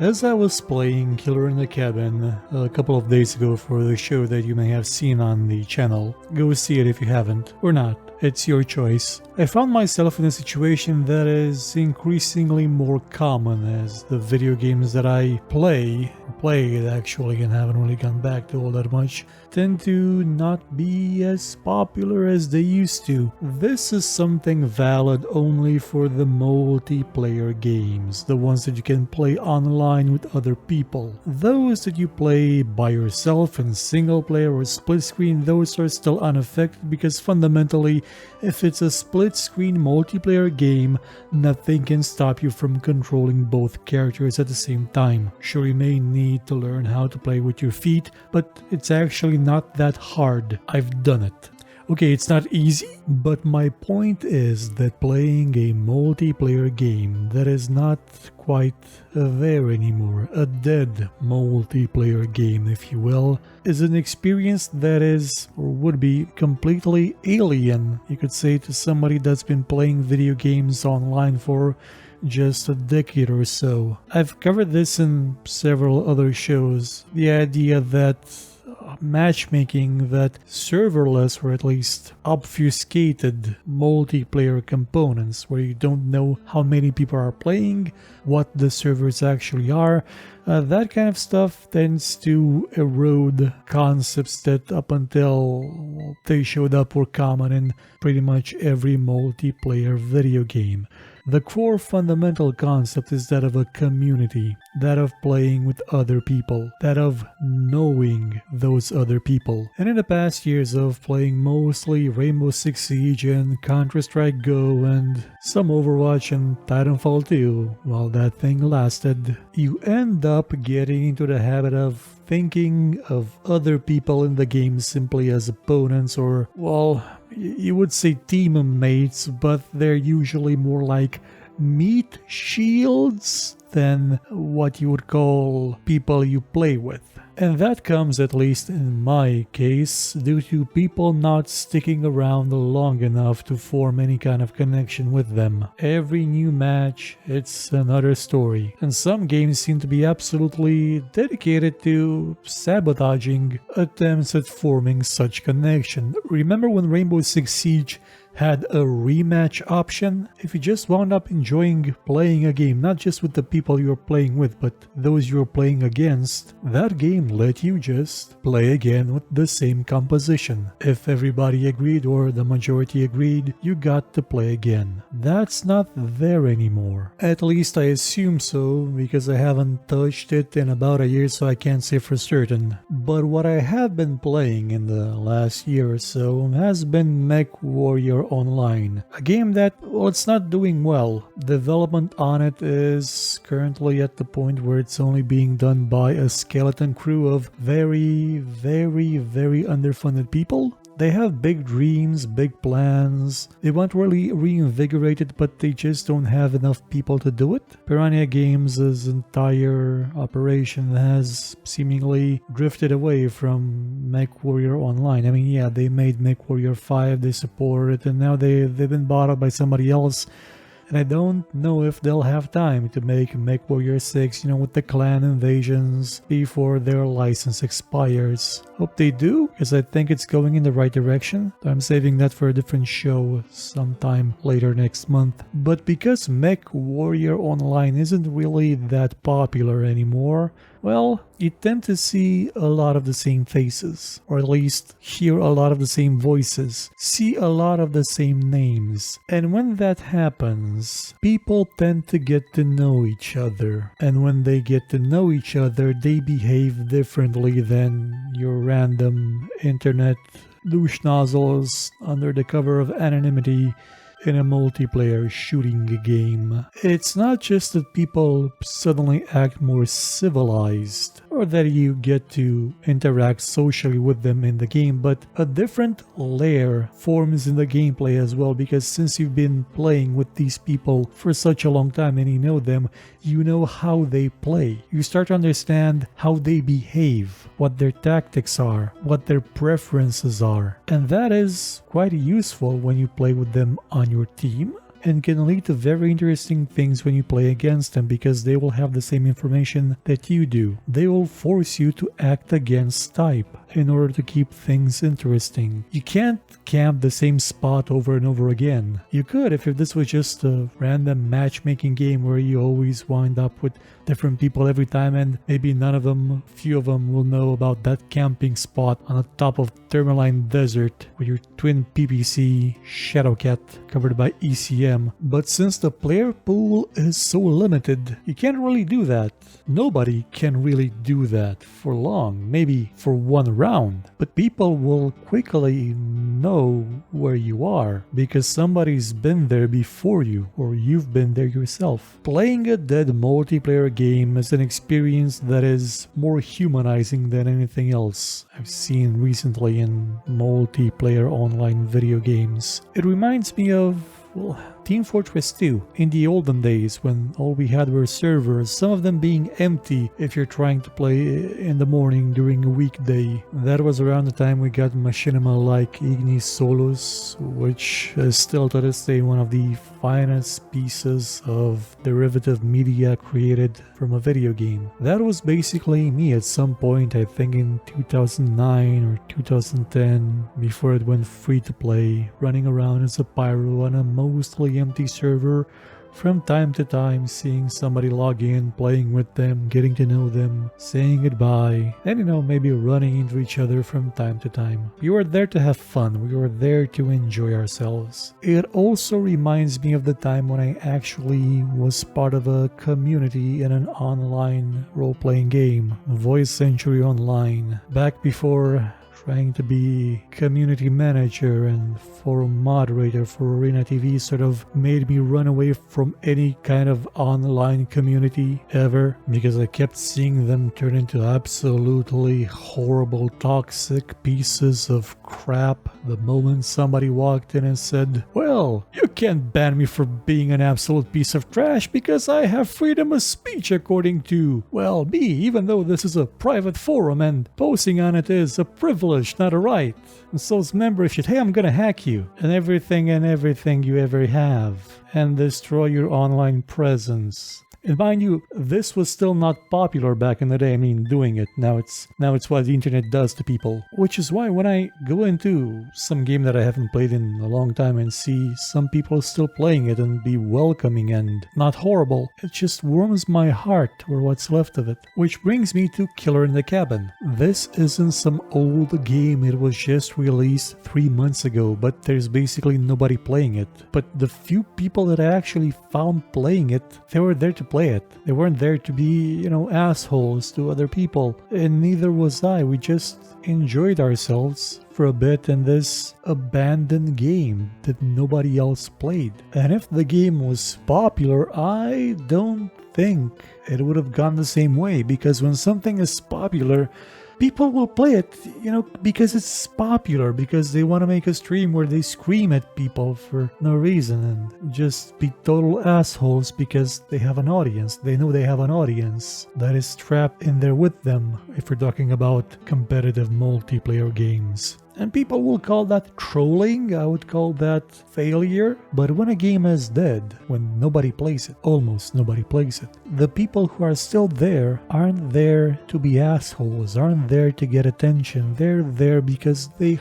As I was playing Killer in the Cabin a couple of days ago for the show that you may have seen on the channel, go see it if you haven't, or not, it's your choice. I found myself in a situation that is increasingly more common as the video games that I played actually and haven't really gone back to all that much, tend to not be as popular as they used to. This is something valid only for the multiplayer games, the ones that you can play online with other people. Those that you play by yourself in single player or split screen, those are still unaffected because fundamentally, if it's a split screen multiplayer game, nothing can stop you from controlling both characters at the same time. Sure, you may need to learn how to play with your feet, but it's actually not that hard. I've done it. Okay, it's not easy, but my point is that playing a multiplayer game that is not quite there anymore, a dead multiplayer game if you will, is an experience that is, or would be, completely alien, you could say, to somebody that's been playing video games online for just a decade or so. I've covered this in several other shows, the idea that matchmaking, that serverless or at least obfuscated multiplayer components where you don't know how many people are playing, what the servers actually are, that kind of stuff tends to erode concepts that up until they showed up were common in pretty much every multiplayer video game. The core fundamental concept is that of a community, that of playing with other people, that of knowing those other people. And in the past years of playing mostly Rainbow Six Siege and Counter-Strike Go and some Overwatch and Titanfall 2, while that thing lasted, you end up getting into the habit of thinking of other people in the game simply as opponents or, well, you would say teammates, but they're usually more like meat shields than what you would call people you play with. And that comes, at least in my case, due to people not sticking around long enough to form any kind of connection with them. Every new match, it's another story. And some games seem to be absolutely dedicated to sabotaging attempts at forming such connection. Remember when Rainbow Six Siege had a rematch option? If you just wound up enjoying playing a game, not just with the people you're playing with, but those you're playing against, that game let you just play again with the same composition. If everybody agreed or the majority agreed, you got to play again. That's not there anymore. At least I assume so, because I haven't touched it in about a year, so I can't say for certain. But what I have been playing in the last year or so has been MechWarrior Online, a game that, well, it's not doing well. Development on it is currently at the point where it's only being done by a skeleton crew of very underfunded people. They have big dreams, big plans. They want to really reinvigorate it, but they just don't have enough people to do it. Piranha Games' entire operation has seemingly drifted away from MechWarrior Online. I mean, yeah, they made MechWarrior 5, they support it, and now they've been bought up by somebody else. And I don't know if they'll have time to make MechWarrior 6, with the clan invasions before their license expires. Hope they do, because I think it's going in the right direction. I'm saving that for a different show sometime later next month. But because MechWarrior Online isn't really that popular anymore, well, you tend to see a lot of the same faces, or at least hear a lot of the same voices, see a lot of the same names. And when that happens, people tend to get to know each other. And when they get to know each other, they behave differently than your random internet douche nozzles under the cover of anonymity in a multiplayer shooting game. It's not just that people suddenly act more civilized, or that you get to interact socially with them in the game, but a different layer forms in the gameplay as well, because since you've been playing with these people for such a long time and you know them, you know how they play. You start to understand how they behave, what their tactics are, what their preferences are, and that is quite useful when you play with them on your team. and can lead to very interesting things when you play against them because they will have the same information that you do. They will force you to act against type in order to keep things interesting. You can't camp the same spot over and over again. You could if this was just a random matchmaking game where you always wind up with different people every time, and maybe few of them will know about that camping spot on the top of Tourmaline Desert with your twin PPC Shadowcat covered by ECM. But since the player pool is so limited, you can't really do that. Nobody can really do that for long, maybe for one round. But people will quickly know where you are because somebody's been there before you, or you've been there yourself. Playing a dead multiplayer game is an experience that is more humanizing than anything else I've seen recently in multiplayer online video games. It reminds me of, well, Team Fortress 2 in the olden days when all we had were servers, some of them being empty if you're trying to play in the morning during a weekday. That was around the time we got machinima like Ignis Solus, which is still to this day one of the finest pieces of derivative media created from a video game. That was basically me at some point, I think in 2009 or 2010, before it went free to play, running around as a pyro on a mostly empty server, from time to time seeing somebody log in, playing with them, getting to know them, saying goodbye, and maybe running into each other from time to time. We were there to have fun, we were there to enjoy ourselves. It also reminds me of the time when I actually was part of a community in an online role-playing game, Voice Century Online, back before trying to be community manager and forum moderator for Arena TV sort of made me run away from any kind of online community ever, because I kept seeing them turn into absolutely horrible, toxic pieces of crap the moment somebody walked in and said, "Well, you can't ban me for being an absolute piece of trash because I have freedom of speech according to, well, me, even though this is a private forum and posting on it is a privilege, not a right. And so's membership, hey, I'm gonna hack you and everything you ever have and destroy your online presence." And mind you, this was still not popular back in the day. I mean, doing it. Now it's what the internet does to people. Which is why when I go into some game that I haven't played in a long time and see some people still playing it and be welcoming and not horrible, it just warms my heart, or what's left of it. Which brings me to Killer in the Cabin. This isn't some old game, it was just released 3 months ago, but there's basically nobody playing it. But the few people that I actually found playing it, they were there to play it. They weren't there to be, assholes to other people. And neither was I. We just enjoyed ourselves for a bit in this abandoned game that nobody else played. And if the game was popular, I don't think it would have gone the same way, because when something is popular, people will play it, because it's popular, because they want to make a stream where they scream at people for no reason and just be total assholes because they have an audience. They know they have an audience that is trapped in there with them, if we're talking about competitive multiplayer games. And people will call that trolling, I would call that failure. But when a game is dead, when nobody plays it, almost nobody plays it, the people who are still there aren't there to be assholes, aren't there to get attention. They're there because they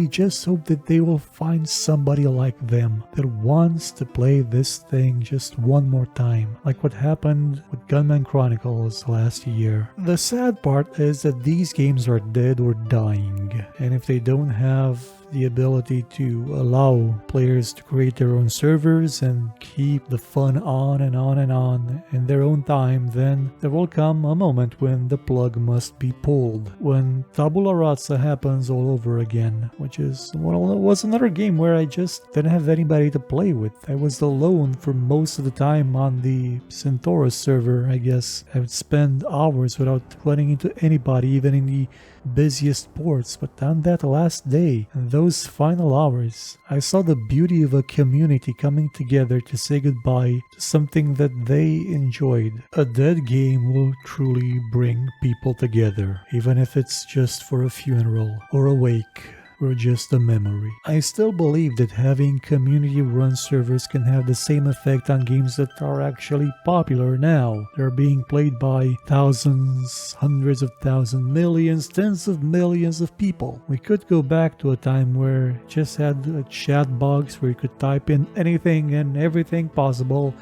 just hope that they will find somebody like them that wants to play this thing just one more time, like what happened with Gunman Chronicles last year. The sad part is that these games are dead or dying, and if they don't have the ability to allow players to create their own servers and keep the fun on and on and on in their own time, then there will come a moment when the plug must be pulled, when tabula rasa happens all over again, which is, well, it was another game where I just didn't have anybody to play with. I was alone for most of the time on the Centaurus server, I guess. I would spend hours without running into anybody, even in the busiest ports. But on that last day, and those final hours, I saw the beauty of a community coming together to say goodbye to something that they enjoyed. A dead game will truly bring people together, even if it's just for a funeral or a wake were just a memory. I still believe that having community-run servers can have the same effect on games that are actually popular now. They're being played by thousands, hundreds of thousands, millions, tens of millions of people. We could go back to a time where it just had a chat box where you could type in anything and everything possible,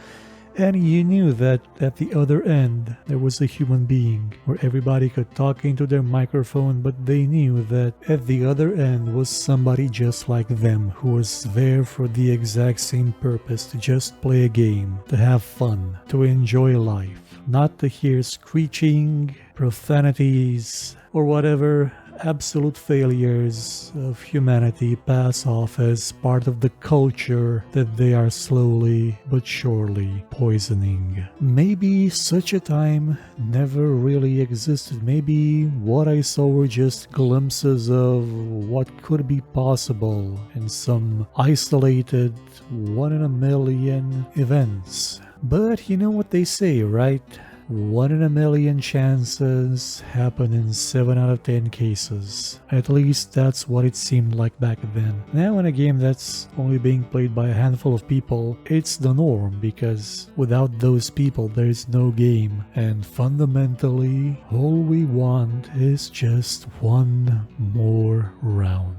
and you knew that at the other end there was a human being where everybody could talk into their microphone, but they knew that at the other end was somebody just like them who was there for the exact same purpose, to just play a game, to have fun, to enjoy life, not to hear screeching, profanities, or whatever absolute failures of humanity pass off as part of the culture that they are slowly but surely poisoning. Maybe such a time never really existed. Maybe what I saw were just glimpses of what could be possible in some isolated 1 in a million events. But you know what they say, right? 1 in a million chances happen in 7 out of 10 cases. At least that's what it seemed like back then. Now in a game that's only being played by a handful of people, it's the norm, because without those people there's no game. And fundamentally, all we want is just one more round.